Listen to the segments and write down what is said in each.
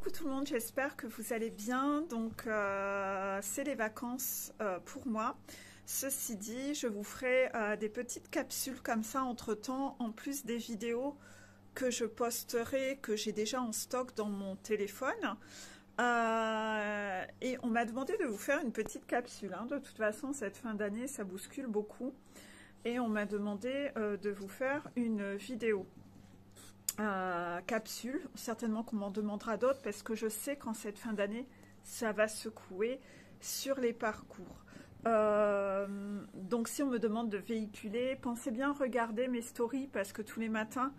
Coucou tout le monde, j'espère que vous allez bien. Donc c'est les vacances pour moi. Ceci dit, je vous ferai des petites capsules comme ça entre-temps, en plus des vidéos que je posterai, que j'ai déjà en stock dans mon téléphone. Et on m'a demandé de vous faire une petite capsule. Hein. De toute façon, cette fin d'année, ça bouscule beaucoup. Et on m'a demandé de vous faire une vidéo. Capsule, certainement qu'on m'en demandera d'autres parce que je sais qu'en cette fin d'année ça va secouer sur les parcours. Donc si on me demande de véhiculer, pensez bien regarder mes stories parce que tous les matins,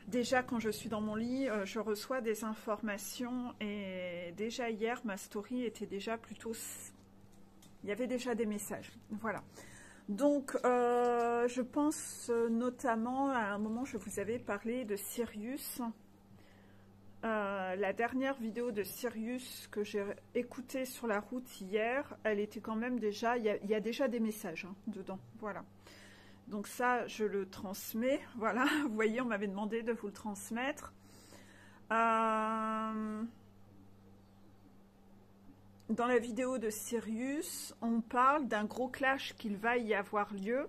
déjà quand je suis dans mon lit, je reçois des informations et déjà hier ma story était déjà plutôt, il y avait déjà des messages, voilà. Donc, je pense notamment à un moment, je vous avais parlé de Sirius. La dernière vidéo de Sirius que j'ai écoutée sur la route hier, elle était quand même déjà, il y a déjà des messages hein, dedans, voilà. Donc ça, je le transmets, voilà. Vous voyez, on m'avait demandé de vous le transmettre. Dans la vidéo de Sirius, on parle d'un gros clash qu'il va y avoir lieu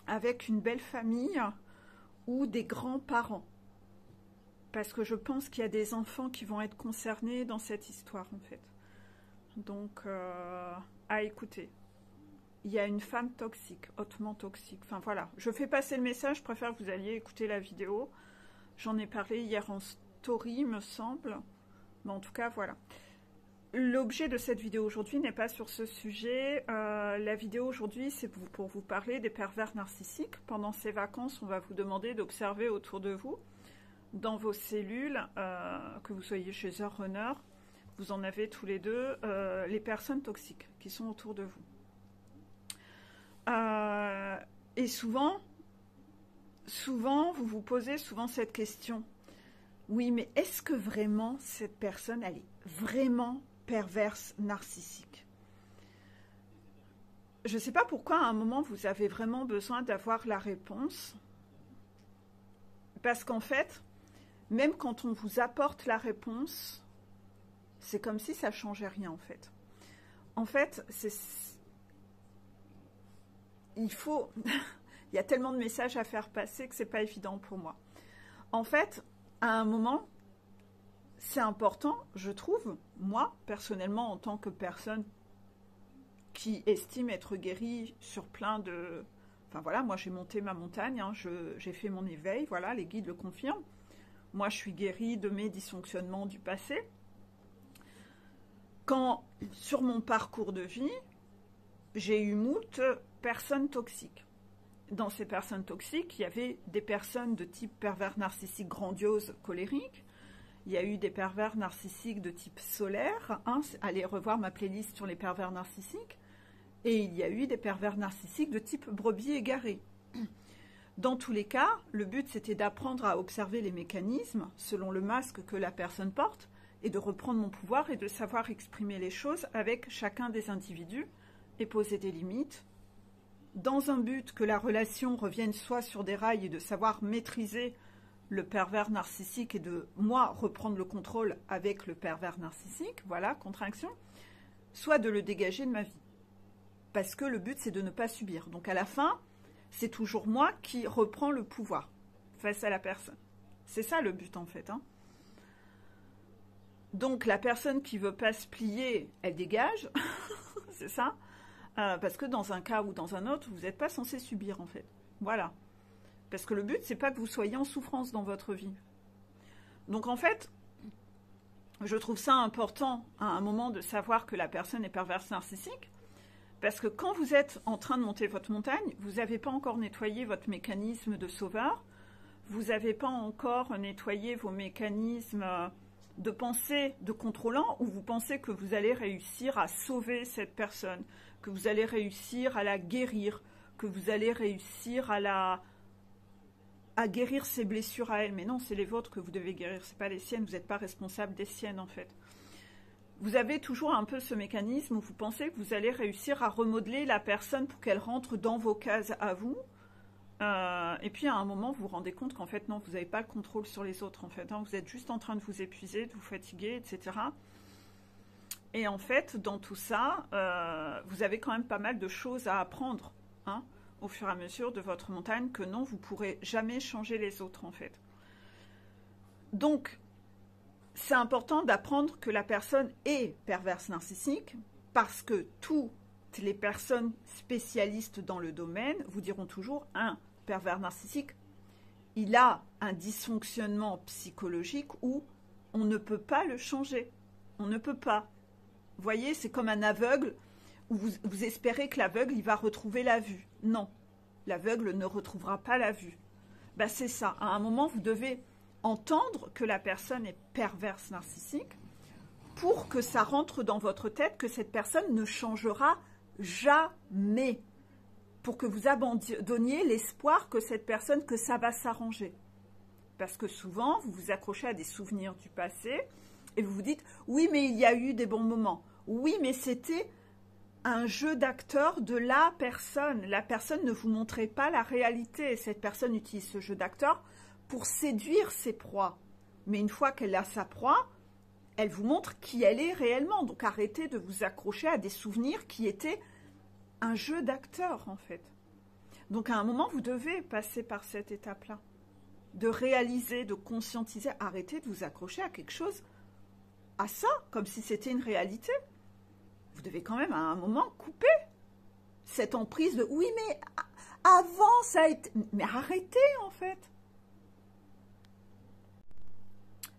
avec une belle famille ou des grands-parents. Parce que je pense qu'il y a des enfants qui vont être concernés dans cette histoire, en fait. Donc, à écouter. Il y a une femme toxique, hautement toxique. Enfin, voilà. Je fais passer le message, je préfère que vous alliez écouter la vidéo. J'en ai parlé hier en story, me semble. Mais en tout cas, voilà. L'objet de cette vidéo aujourd'hui n'est pas sur ce sujet. La vidéo aujourd'hui, c'est pour vous parler des pervers narcissiques. Pendant ces vacances, on va vous demander d'observer autour de vous, dans vos cellules, que vous soyez chez un runner, vous en avez tous les deux, les personnes toxiques qui sont autour de vous. Et souvent, vous vous posez souvent cette question. Oui, mais est-ce que vraiment cette personne, elle est vraiment perverse, narcissique? Je ne sais pas pourquoi à un moment vous avez vraiment besoin d'avoir la réponse. Parce qu'en fait, même quand on vous apporte la réponse, c'est comme si ça ne changeait rien en fait. En fait, il faut... il y a tellement de messages à faire passer que ce n'est pas évident pour moi. En fait, à un moment... c'est important, je trouve, moi, personnellement, en tant que personne qui estime être guérie sur plein de... Enfin voilà, moi j'ai monté ma montagne, hein, j'ai fait mon éveil, voilà, les guides le confirment. Moi je suis guérie de mes dysfonctionnements du passé. Quand, sur mon parcours de vie, j'ai eu moult personnes toxiques. Dans ces personnes toxiques, il y avait des personnes de type pervers narcissique grandiose, colérique. Il y a eu des pervers narcissiques de type solaire. Hein, allez revoir ma playlist sur les pervers narcissiques. Et il y a eu des pervers narcissiques de type brebis égarée. Dans tous les cas, le but c'était d'apprendre à observer les mécanismes selon le masque que la personne porte et de reprendre mon pouvoir et de savoir exprimer les choses avec chacun des individus et poser des limites dans un but que la relation revienne soit sur des rails et de savoir maîtriser le pervers narcissique et de, moi, reprendre le contrôle avec le pervers narcissique, voilà, contraction, soit de le dégager de ma vie. Parce que le but, c'est de ne pas subir. Donc, à la fin, c'est toujours moi qui reprends le pouvoir face à la personne. C'est ça, le but, en fait. Hein. Donc, la personne qui ne veut pas se plier, elle dégage. C'est ça. Parce que dans un cas ou dans un autre, vous n'êtes pas censé subir, en fait. Voilà. Parce que le but, c'est pas que vous soyez en souffrance dans votre vie. Donc en fait, je trouve ça important à un moment de savoir que la personne est perverse narcissique. Parce que quand vous êtes en train de monter votre montagne, vous n'avez pas encore nettoyé votre mécanisme de sauveur. Vous n'avez pas encore nettoyé vos mécanismes de pensée de contrôlant où vous pensez que vous allez réussir à sauver cette personne, que vous allez réussir à la guérir, que vous allez réussir à guérir ses blessures à elle. Mais non, c'est les vôtres que vous devez guérir, c'est pas les siennes, vous n'êtes pas responsable des siennes en fait. Vous avez toujours un peu ce mécanisme où vous pensez que vous allez réussir à remodeler la personne pour qu'elle rentre dans vos cases à vous, Et puis à un moment, vous vous rendez compte qu'en fait, non, vous n'avez pas le contrôle sur les autres, en fait. Hein. Vous êtes juste en train de vous épuiser, de vous fatiguer, etc. Et en fait, dans tout ça, vous avez quand même pas mal de choses à apprendre, hein, au fur et à mesure de votre montagne, que non, vous ne pourrez jamais changer les autres, en fait. Donc, c'est important d'apprendre que la personne est perverse narcissique, parce que toutes les personnes spécialistes dans le domaine vous diront toujours, un pervers narcissique, il a un dysfonctionnement psychologique où on ne peut pas le changer. On ne peut pas. Vous voyez, c'est comme un aveugle où vous espérez que l'aveugle, il va retrouver la vue. Non, l'aveugle ne retrouvera pas la vue. Ben, c'est ça. À un moment, vous devez entendre que la personne est perverse narcissique pour que ça rentre dans votre tête que cette personne ne changera jamais. Pour que vous abandonniez l'espoir que cette personne, que ça va s'arranger. Parce que souvent, vous vous accrochez à des souvenirs du passé et vous vous dites, oui, mais il y a eu des bons moments. Oui, mais c'était un jeu d'acteur de la personne. La personne ne vous montrait pas la réalité. Cette personne utilise ce jeu d'acteur pour séduire ses proies. Mais une fois qu'elle a sa proie, elle vous montre qui elle est réellement. Donc arrêtez de vous accrocher à des souvenirs qui étaient un jeu d'acteur, en fait. Donc à un moment, vous devez passer par cette étape-là. De réaliser, de conscientiser. Arrêtez de vous accrocher à quelque chose, à ça, comme si c'était une réalité. Vous devez quand même à un moment couper cette emprise de oui, mais avant ça a été. Mais arrêtez, en fait.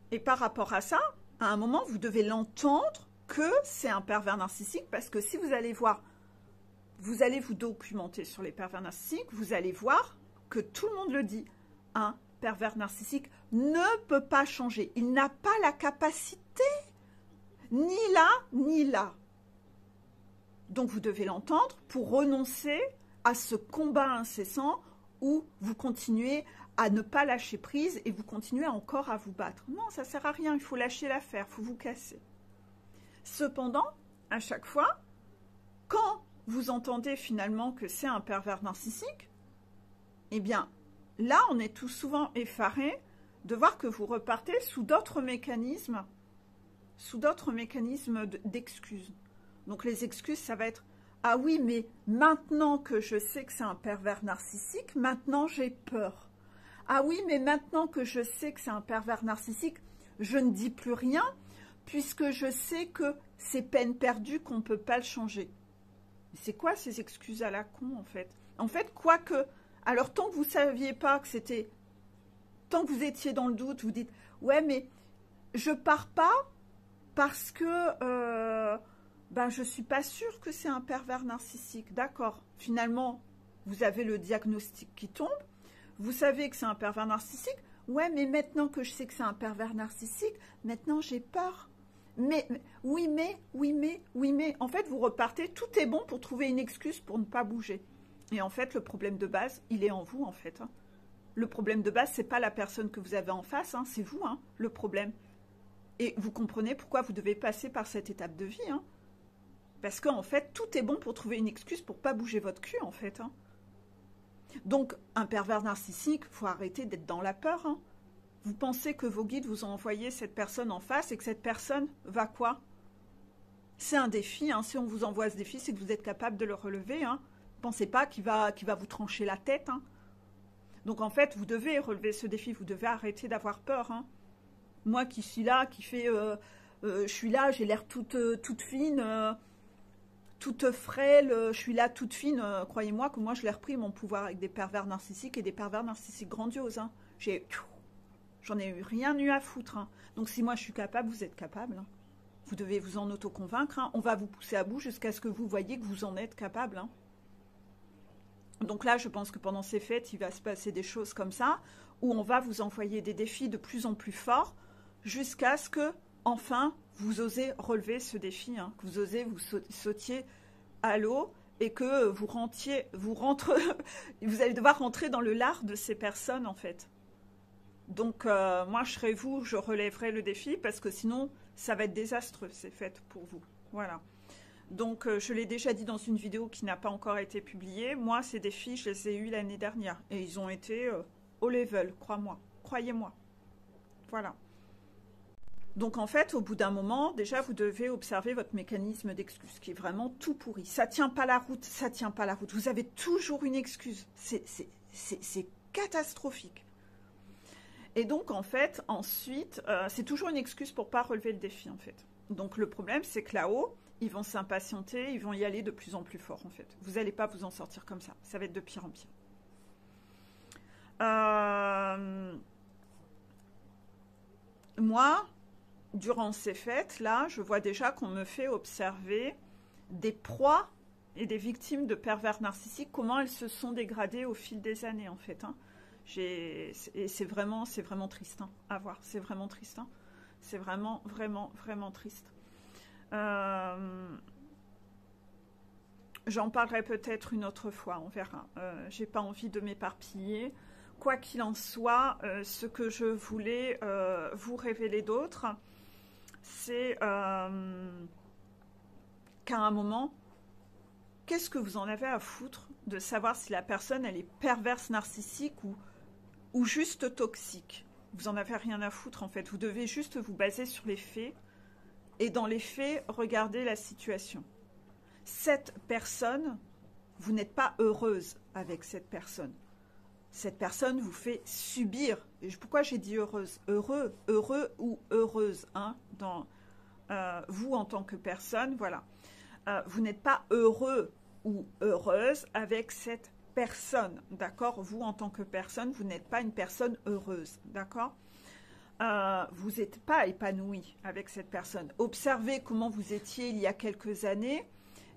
Et par rapport à ça, à un moment, vous devez l'entendre que c'est un pervers narcissique, parce que si vous allez voir, vous allez vous documenter sur les pervers narcissiques, vous allez voir que tout le monde le dit. Un pervers narcissique ne peut pas changer. Il n'a pas la capacité, ni là, ni là. Donc vous devez l'entendre pour renoncer à ce combat incessant où vous continuez à ne pas lâcher prise et vous continuez encore à vous battre. Non, ça ne sert à rien, il faut lâcher l'affaire, il faut vous casser. Cependant, à chaque fois, quand vous entendez finalement que c'est un pervers narcissique, eh bien, là, on est tout souvent effaré de voir que vous repartez sous d'autres mécanismes d'excuses. Donc les excuses, ça va être « Ah oui, mais maintenant que je sais que c'est un pervers narcissique, maintenant j'ai peur. Ah oui, mais maintenant que je sais que c'est un pervers narcissique, je ne dis plus rien, puisque je sais que c'est peine perdue, qu'on ne peut pas le changer. » C'est quoi ces excuses à la con, en fait? En fait, quoique... Alors, tant que vous ne saviez pas que c'était... Tant que vous étiez dans le doute, vous dites « Ouais, mais je pars pas parce que je ne suis pas sûre que c'est un pervers narcissique. » D'accord. Finalement, vous avez le diagnostic qui tombe. Vous savez que c'est un pervers narcissique. Ouais, mais maintenant que je sais que c'est un pervers narcissique, maintenant j'ai peur. Oui, mais. En fait, vous repartez, tout est bon pour trouver une excuse pour ne pas bouger. Et en fait, le problème de base, il est en vous, en fait. Hein. Le problème de base, c'est pas la personne que vous avez en face, hein, c'est vous, hein, le problème. Et vous comprenez pourquoi vous devez passer par cette étape de vie. Hein. Parce qu'en fait, tout est bon pour trouver une excuse pour pas bouger votre cul, en fait. Hein. Donc, un pervers narcissique, il faut arrêter d'être dans la peur, hein. Vous pensez que vos guides vous ont envoyé cette personne en face et que cette personne va quoi? C'est un défi. Hein. Si on vous envoie ce défi, c'est que vous êtes capable de le relever. Hein. Ne pensez pas qu'il va vous trancher la tête. Hein. Donc en fait, vous devez relever ce défi. Vous devez arrêter d'avoir peur. Hein. Moi qui suis là, qui fait... je suis là, j'ai l'air toute fine, toute frêle. Je suis là toute fine. Croyez-moi que moi, je l'ai repris, mon pouvoir, avec des pervers narcissiques et des pervers narcissiques grandioses. Hein. J'en ai rien eu à foutre. Hein. Donc si moi je suis capable, vous êtes capable. Hein. Vous devez vous en auto-convaincre. Hein. On va vous pousser à bout jusqu'à ce que vous voyez que vous en êtes capable. Hein. Donc là, je pense que pendant ces fêtes, il va se passer des choses comme ça, où on va vous envoyer des défis de plus en plus forts, jusqu'à ce que, enfin, vous osez relever ce défi, hein, que vous osez vous sautiez à l'eau, et que vous allez devoir rentrer dans le lard de ces personnes, en fait. Donc, moi, je serais vous, je relèverai le défi, parce que sinon, ça va être désastreux, ces fêtes, pour vous. Voilà. Donc, je l'ai déjà dit dans une vidéo qui n'a pas encore été publiée. Moi, ces défis, je les ai eus l'année dernière. Et ils ont été au level, crois-moi. Croyez-moi. Voilà. Donc, en fait, au bout d'un moment, déjà, vous devez observer votre mécanisme d'excuse, qui est vraiment tout pourri. Ça tient pas la route, ça tient pas la route. Vous avez toujours une excuse. C'est catastrophique. Et donc, en fait, ensuite, c'est toujours une excuse pour pas relever le défi, en fait. Donc, le problème, c'est que là-haut, ils vont s'impatienter, ils vont y aller de plus en plus fort, en fait. Vous n'allez pas vous en sortir comme ça. Ça va être de pire en pire. Moi, durant ces fêtes-là, je vois déjà qu'on me fait observer des proies et des victimes de pervers narcissiques, comment elles se sont dégradées au fil des années, en fait. Hein. Et c'est vraiment triste hein, à voir. C'est vraiment triste. Hein. C'est vraiment triste. J'en parlerai peut-être une autre fois, on verra. J'ai pas envie de m'éparpiller. Quoi qu'il en soit, ce que je voulais vous révéler d'autre, c'est qu'à un moment, qu'est-ce que vous en avez à foutre de savoir si la personne elle est perverse, narcissique ou juste toxique? Vous en avez rien à foutre en fait. Vous devez juste vous baser sur les faits. Et dans les faits, regardez la situation. Cette personne, vous n'êtes pas heureuse avec cette personne. Cette personne vous fait subir. Et pourquoi j'ai dit heureuse? Heureux ou heureuse, hein, dans vous en tant que personne, voilà. Vous n'êtes pas heureux ou heureuse avec cette personne, d'accord? Vous en tant que personne, vous n'êtes pas une personne heureuse, d'accord? Vous n'êtes pas épanoui avec cette personne. Observez comment vous étiez il y a quelques années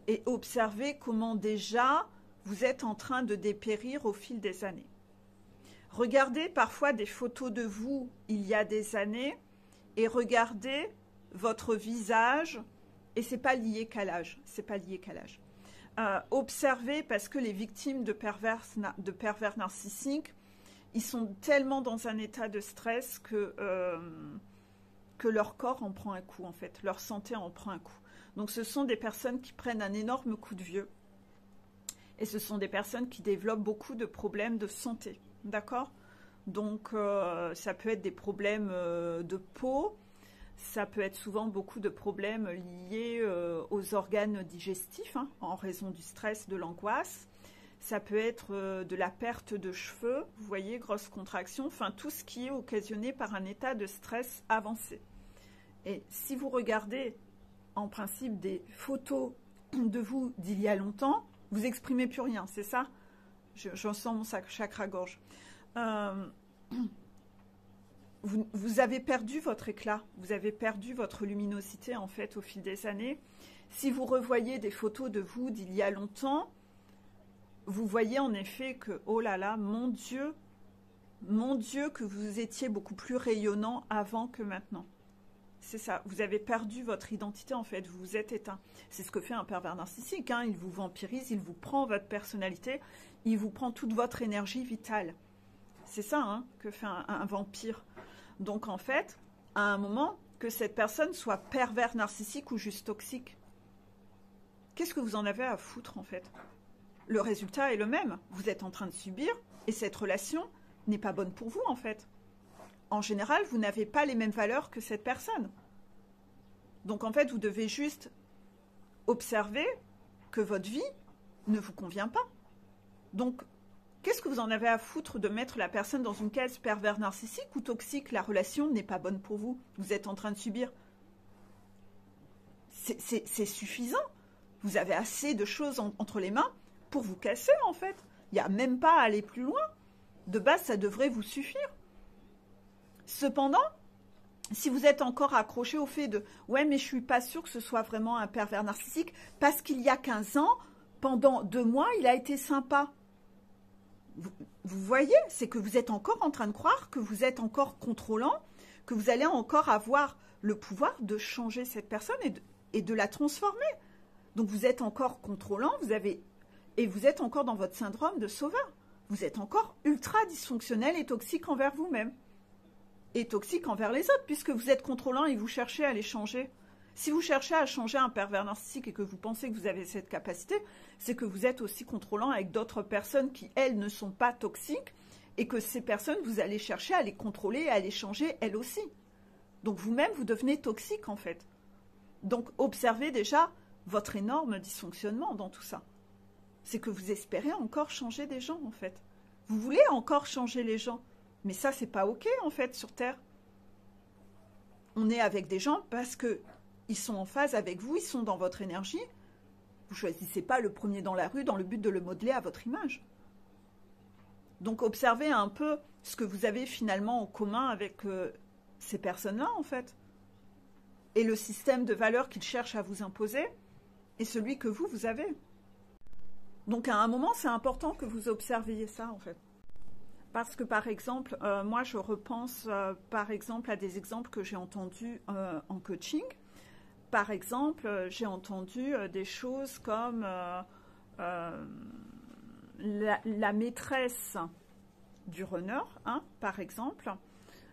et observez comment déjà vous êtes en train de dépérir au fil des années. Regardez parfois des photos de vous il y a des années et regardez votre visage et c'est pas lié qu'à l'âge. C'est pas lié qu'à l'âge. Observez parce que les victimes de pervers narcissiques, ils sont tellement dans un état de stress que leur corps en prend un coup, en fait. Leur santé en prend un coup. Donc, ce sont des personnes qui prennent un énorme coup de vieux. Et ce sont des personnes qui développent beaucoup de problèmes de santé. D'accord? Donc, ça peut être des problèmes de peau. Ça peut être souvent beaucoup de problèmes liés aux organes digestifs, hein, en raison du stress, de l'angoisse. Ça peut être de la perte de cheveux, vous voyez, grosse contraction, enfin tout ce qui est occasionné par un état de stress avancé. Et si vous regardez en principe des photos de vous d'il y a longtemps, vous exprimez plus rien, c'est ça? J'en sens mon chakra-gorge. Vous avez perdu votre éclat, vous avez perdu votre luminosité en fait au fil des années. Si vous revoyez des photos de vous d'il y a longtemps, vous voyez en effet que, oh là là, mon Dieu, que vous étiez beaucoup plus rayonnant avant que maintenant. C'est ça, vous avez perdu votre identité en fait, vous vous êtes éteint. C'est ce que fait un pervers narcissique, hein. Il vous vampirise, il vous prend votre personnalité, il vous prend toute votre énergie vitale. C'est ça hein, que fait un vampire. Donc en fait, à un moment, que cette personne soit pervers narcissique ou juste toxique, qu'est-ce que vous en avez à foutre en fait? Le résultat est le même. Vous êtes en train de subir et cette relation n'est pas bonne pour vous en fait. En général, vous n'avez pas les mêmes valeurs que cette personne. Donc en fait, vous devez juste observer que votre vie ne vous convient pas. Donc, qu'est-ce que vous en avez à foutre de mettre la personne dans une case pervers narcissique ou toxique? La relation n'est pas bonne pour vous. Vous êtes en train de subir. C'est suffisant. Vous avez assez de choses entre les mains pour vous casser, en fait. Il n'y a même pas à aller plus loin. De base, ça devrait vous suffire. Cependant, si vous êtes encore accroché au fait de « ouais, mais je ne suis pas sûre que ce soit vraiment un pervers narcissique parce qu'il y a 15 ans, pendant 2 mois, il a été sympa. » Vous voyez, c'est que vous êtes encore en train de croire que vous êtes encore contrôlant, que vous allez encore avoir le pouvoir de changer cette personne et de la transformer. Donc, vous êtes encore contrôlant, et vous êtes encore dans votre syndrome de sauveur. Vous êtes encore ultra dysfonctionnel et toxique envers vous-même. Et toxique envers les autres, puisque vous êtes contrôlant et vous cherchez à les changer. Si vous cherchez à changer un pervers narcissique et que vous pensez que vous avez cette capacité, c'est que vous êtes aussi contrôlant avec d'autres personnes qui, elles, ne sont pas toxiques et que ces personnes, vous allez chercher à les contrôler, à les changer, elles aussi. Donc vous-même, vous devenez toxique, en fait. Donc observez déjà votre énorme dysfonctionnement dans tout ça. C'est que vous espérez encore changer des gens, en fait. Vous voulez encore changer les gens. Mais ça, c'est pas OK, en fait, sur Terre. On est avec des gens parce que ils sont en phase avec vous, ils sont dans votre énergie. Vous choisissez pas le premier dans la rue dans le but de le modeler à votre image. Donc observez un peu ce que vous avez finalement en commun avec ces personnes-là, en fait. Et le système de valeurs qu'ils cherchent à vous imposer et celui que vous avez. Donc à un moment, c'est important que vous observiez ça, en fait. Parce que, par exemple, moi, je repense, par exemple, à des exemples que j'ai entendus en coaching. Par exemple, j'ai entendu des choses comme la maîtresse du runner, hein, par exemple.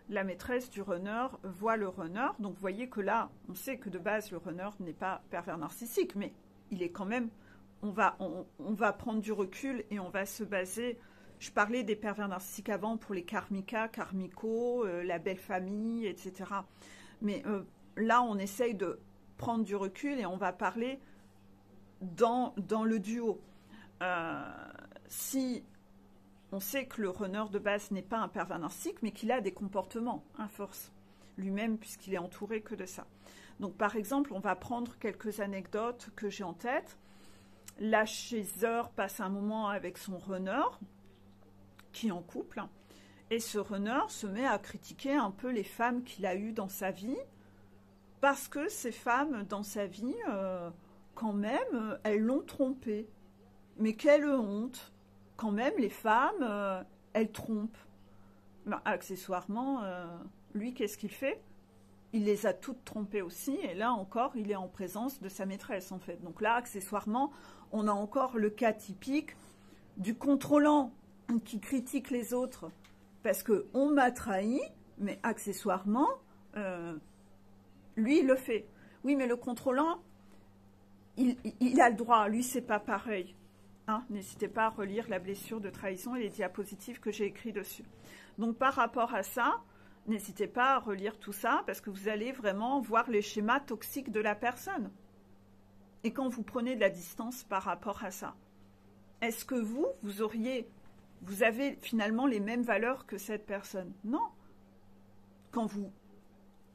La maîtresse du runner voit le runner. Donc, vous voyez que là, on sait que de base, le runner n'est pas pervers narcissique, mais il est quand même... On va prendre du recul et on va se baser... Je parlais des pervers narcissiques avant pour les karmikas, karmicos, la belle famille, etc. Mais là, on essaye de prendre du recul et on va parler dans le duo. Si on sait que le runner de base n'est pas un pervers narcissique, mais qu'il a des comportements à force, lui-même, puisqu'il est entouré que de ça. Donc, par exemple, on va prendre quelques anecdotes que j'ai en tête. La chaser passe un moment avec son runner, qui est en couple, et ce runner se met à critiquer un peu les femmes qu'il a eues dans sa vie, parce que ces femmes dans sa vie, quand même, elles l'ont trompé. Mais quelle honte! Quand même, les femmes, elles trompent. Ben, accessoirement, lui, qu'est-ce qu'il fait? Il les a toutes trompées aussi, et là encore, il est en présence de sa maîtresse, en fait. Donc là, accessoirement, on a encore le cas typique du contrôlant qui critique les autres parce qu'on m'a trahi, mais accessoirement, lui, il le fait. Oui, mais le contrôlant, il a le droit. Lui, c'est pas pareil. Hein, n'hésitez pas à relire la blessure de trahison et les diapositives que j'ai écrites dessus. Donc, par rapport à ça, n'hésitez pas à relire tout ça parce que vous allez vraiment voir les schémas toxiques de la personne. Et quand vous prenez de la distance par rapport à ça, est-ce que vous avez finalement les mêmes valeurs que cette personne? Non.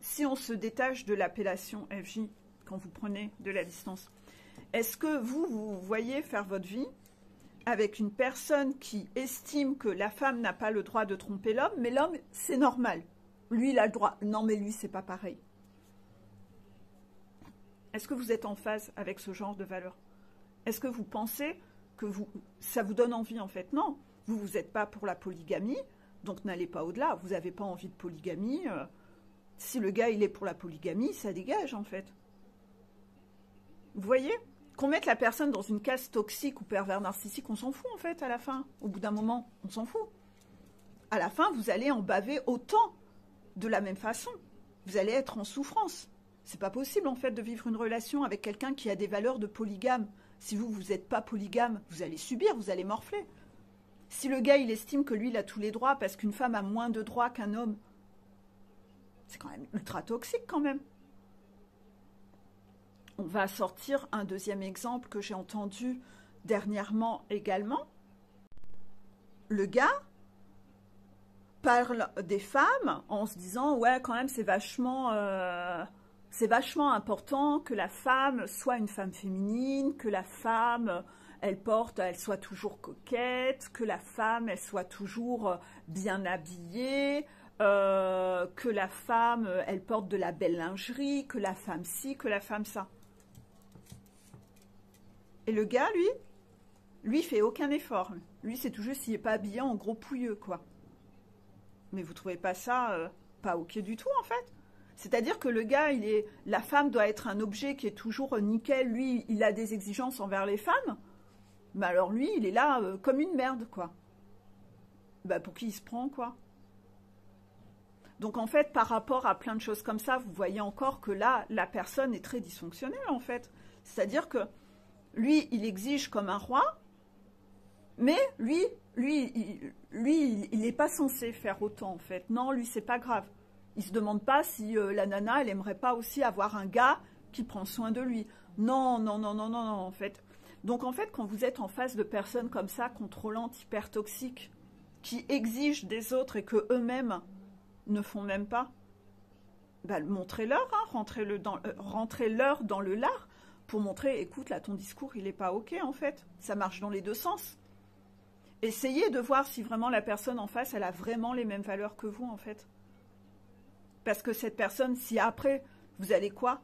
Si on se détache de l'appellation FJ, quand vous prenez de la distance, est-ce que vous voyez faire votre vie avec une personne qui estime que la femme n'a pas le droit de tromper l'homme, mais l'homme, c'est normal. Lui, il a le droit. Non, mais lui, c'est pas pareil. Est-ce que vous êtes en phase avec ce genre de valeurs? Est-ce que vous pensez que ça vous donne envie, en fait? Non. Vous n'êtes pas pour la polygamie, donc n'allez pas au-delà. Vous n'avez pas envie de polygamie. Si le gars, il est pour la polygamie, ça dégage, en fait. Vous voyez? Qu'on mette la personne dans une case toxique ou pervers narcissique, on s'en fout, en fait, à la fin. Au bout d'un moment, on s'en fout. À la fin, vous allez en baver autant, de la même façon. Vous allez être en souffrance. C'est pas possible, en fait, de vivre une relation avec quelqu'un qui a des valeurs de polygame. Si vous n'êtes pas polygame, vous allez subir, vous allez morfler. Si le gars, il estime que lui, il a tous les droits parce qu'une femme a moins de droits qu'un homme, c'est quand même ultra toxique, quand même. On va sortir un deuxième exemple que j'ai entendu dernièrement également. Le gars parle des femmes en se disant « Ouais, quand même, c'est vachement important que la femme soit une femme féminine, que la femme... elle soit toujours coquette, que la femme, elle soit toujours bien habillée, que la femme, elle porte de la belle lingerie, que la femme ci, que la femme ça. » Et le gars, lui, il fait aucun effort. Lui, c'est tout juste s'il n'est pas habillé en gros pouilleux, quoi. Mais vous trouvez pas ça pas OK du tout, en fait? C'est-à-dire que le gars, la femme doit être un objet qui est toujours nickel. Lui, il a des exigences envers les femmes. Mais alors lui, il est là comme une merde, quoi. Bah, pour qui il se prend, quoi? Donc en fait, par rapport à plein de choses comme ça, vous voyez encore que là, la personne est très dysfonctionnelle en fait. C'est-à-dire que lui, il exige comme un roi, mais il n'est pas censé faire autant en fait. Non, lui, c'est pas grave. Il se demande pas si la nana, elle aimerait pas aussi avoir un gars qui prend soin de lui. Non, non, non, non, non, non, en fait. Donc en fait, quand vous êtes en face de personnes comme ça, contrôlantes, hyper toxiques, qui exigent des autres et que eux-mêmes ne font même pas, bah, montrez-leur, hein, rentrez-leur dans le lard pour montrer, écoute, là, ton discours, il n'est pas OK, en fait. Ça marche dans les deux sens. Essayez de voir si vraiment la personne en face, elle a vraiment les mêmes valeurs que vous, en fait. Parce que cette personne, si après, vous allez quoi?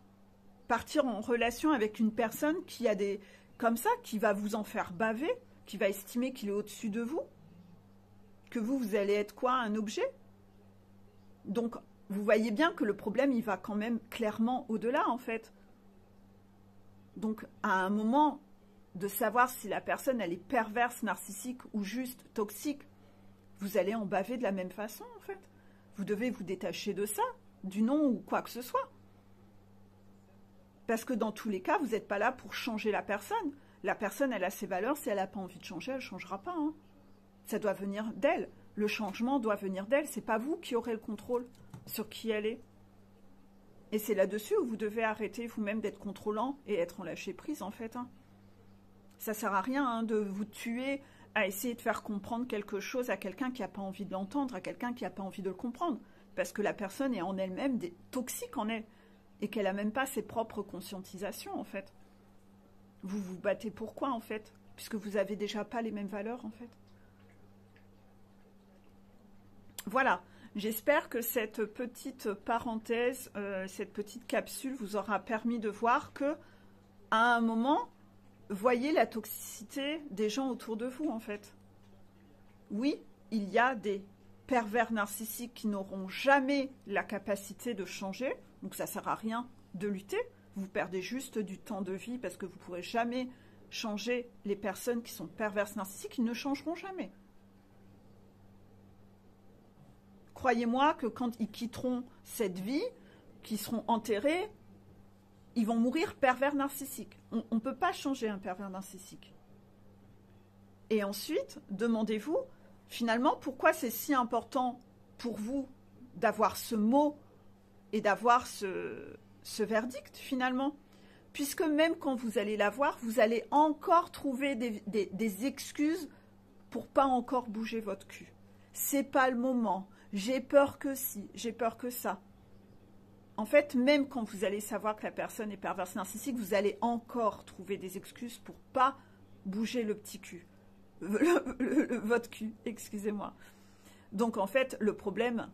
Partir en relation avec une personne qui a des... comme ça, qui va vous en faire baver, qui va estimer qu'il est au-dessus de vous, que vous allez être quoi? Un objet? Donc, vous voyez bien que le problème, il va quand même clairement au-delà, en fait. Donc, à un moment, de savoir si la personne, elle est perverse, narcissique ou juste toxique, vous allez en baver de la même façon, en fait. Vous devez vous détacher de ça, du nom ou quoi que ce soit. Parce que dans tous les cas, vous n'êtes pas là pour changer la personne. La personne, elle a ses valeurs. Si elle n'a pas envie de changer, elle ne changera pas. Hein. Ça doit venir d'elle. Le changement doit venir d'elle. Ce n'est pas vous qui aurez le contrôle sur qui elle est. Et c'est là-dessus où vous devez arrêter vous-même d'être contrôlant et être en lâcher-prise, en fait. Hein. Ça ne sert à rien hein, de vous tuer à essayer de faire comprendre quelque chose à quelqu'un qui n'a pas envie de l'entendre, à quelqu'un qui n'a pas envie de le comprendre. Parce que la personne est en elle-même toxique en elle. Et qu'elle n'a même pas ses propres conscientisations, en fait. Vous vous battez pourquoi, en fait? Puisque vous n'avez déjà pas les mêmes valeurs, en fait. Voilà. J'espère que cette petite parenthèse, cette petite capsule vous aura permis de voir que, à un moment, voyez la toxicité des gens autour de vous, en fait. Oui, il y a des pervers narcissiques qui n'auront jamais la capacité de changer, donc ça ne sert à rien de lutter, vous perdez juste du temps de vie parce que vous ne pourrez jamais changer les personnes qui sont perverses narcissiques, ils ne changeront jamais. Croyez-moi que quand ils quitteront cette vie, qu'ils seront enterrés, ils vont mourir pervers narcissiques. On ne peut pas changer un pervers narcissique. Et ensuite, demandez-vous, finalement, pourquoi c'est si important pour vous d'avoir ce mot et d'avoir ce verdict, finalement. Puisque même quand vous allez l'avoir, vous allez encore trouver des excuses pour pas encore bouger votre cul. C'est pas le moment. J'ai peur que si, j'ai peur que ça. En fait, même quand vous allez savoir que la personne est perverse narcissique, vous allez encore trouver des excuses pour pas bouger le petit cul. Votre cul, excusez-moi. Donc en fait, le problème,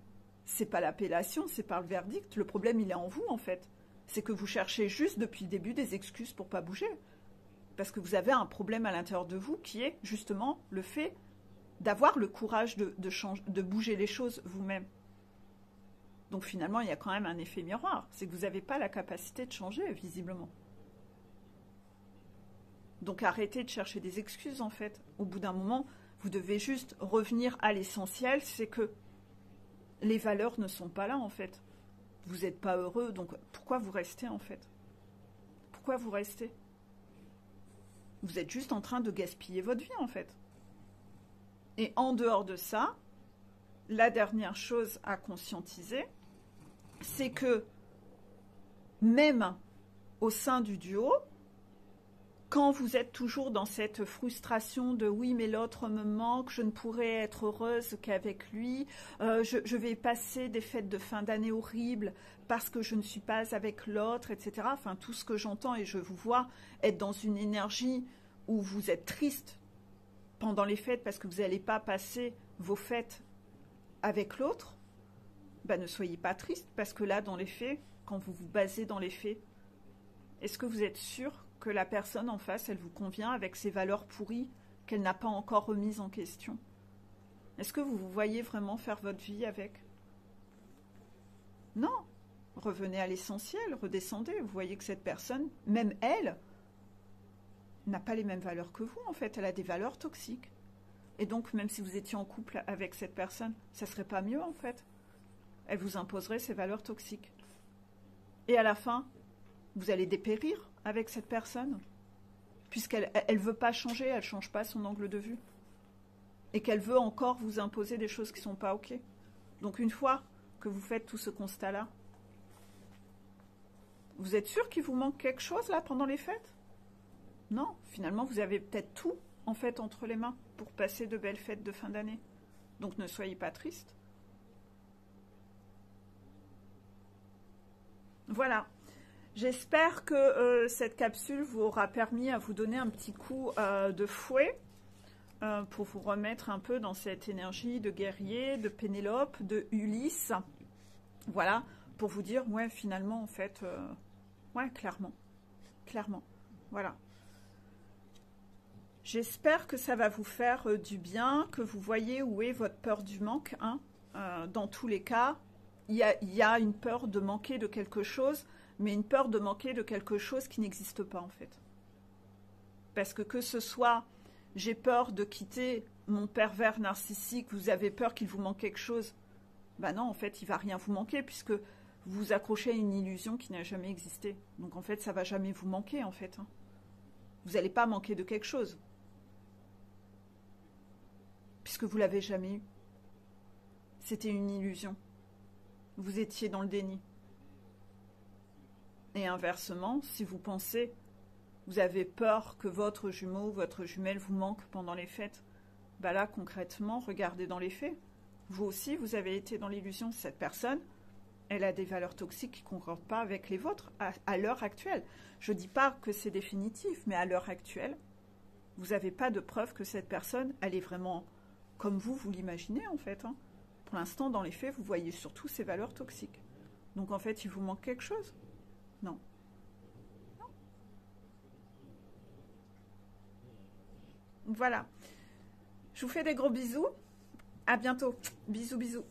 c'est pas l'appellation, c'est pas le verdict. Le problème, il est en vous, en fait. C'est que vous cherchez juste depuis le début des excuses pour pas bouger. Parce que vous avez un problème à l'intérieur de vous qui est justement le fait d'avoir le courage de bouger les choses vous-même. Donc finalement, il y a quand même un effet miroir. C'est que vous n'avez pas la capacité de changer, visiblement. Donc arrêtez de chercher des excuses, en fait. Au bout d'un moment, vous devez juste revenir à l'essentiel, c'est que les valeurs ne sont pas là, en fait. Vous n'êtes pas heureux, donc pourquoi vous restez, en fait? Pourquoi vous restez? Vous êtes juste en train de gaspiller votre vie, en fait. Et en dehors de ça, la dernière chose à conscientiser, c'est que même au sein du duo, quand vous êtes toujours dans cette frustration de oui mais l'autre me manque, je ne pourrai être heureuse qu'avec lui, je vais passer des fêtes de fin d'année horribles parce que je ne suis pas avec l'autre, etc. Enfin tout ce que j'entends et je vous vois être dans une énergie où vous êtes triste pendant les fêtes parce que vous n'allez pas passer vos fêtes avec l'autre, ben ne soyez pas triste parce que là dans les faits, quand vous vous basez dans les faits, est-ce que vous êtes sûr que la personne en face, elle vous convient avec ses valeurs pourries qu'elle n'a pas encore remises en question? Est-ce que vous vous voyez vraiment faire votre vie avec? Non. Revenez à l'essentiel, redescendez. Vous voyez que cette personne, même elle, n'a pas les mêmes valeurs que vous, en fait. Elle a des valeurs toxiques. Et donc, même si vous étiez en couple avec cette personne, ça serait pas mieux, en fait. elle vous imposerait ses valeurs toxiques. Et à la fin, vous allez dépérir avec cette personne, puisqu'elle ne veut pas changer, elle ne change pas son angle de vue. Et qu'elle veut encore vous imposer des choses qui ne sont pas OK. Donc une fois que vous faites tout ce constat-là, vous êtes sûr qu'il vous manque quelque chose là pendant les fêtes? Non, finalement vous avez peut-être tout en fait entre les mains pour passer de belles fêtes de fin d'année. Donc ne soyez pas triste. Voilà. J'espère que cette capsule vous aura permis à vous donner un petit coup de fouet pour vous remettre un peu dans cette énergie de guerrier, de Pénélope, de Ulysse. Voilà, pour vous dire, ouais, finalement, en fait, ouais, clairement, voilà. J'espère que ça va vous faire du bien, que vous voyez où est votre peur du manque. Hein. Dans tous les cas, il y a une peur de manquer de quelque chose, mais une peur de manquer de quelque chose qui n'existe pas, en fait. Parce que ce soit, j'ai peur de quitter mon pervers narcissique, vous avez peur qu'il vous manque quelque chose, ben non, en fait, il ne va rien vous manquer, puisque vous vous accrochez à une illusion qui n'a jamais existé. Donc, en fait, ça ne va jamais vous manquer, en fait. Hein. Vous n'allez pas manquer de quelque chose. Puisque vous ne l'avez jamais eu. C'était une illusion. Vous étiez dans le déni. Et inversement, si vous pensez, vous avez peur que votre jumeau, votre jumelle vous manque pendant les fêtes, bah là, concrètement, regardez dans les faits. Vous aussi, vous avez été dans l'illusion. Cette personne, elle a des valeurs toxiques qui ne concordent pas avec les vôtres à l'heure actuelle. Je ne dis pas que c'est définitif, mais à l'heure actuelle, vous n'avez pas de preuve que cette personne, elle est vraiment comme vous l'imaginez en fait. Hein. Pour l'instant, dans les faits, vous voyez surtout ces valeurs toxiques. Donc en fait, il vous manque quelque chose? Non. Non. Voilà. Je vous fais des gros bisous. À bientôt. Bisous, bisous.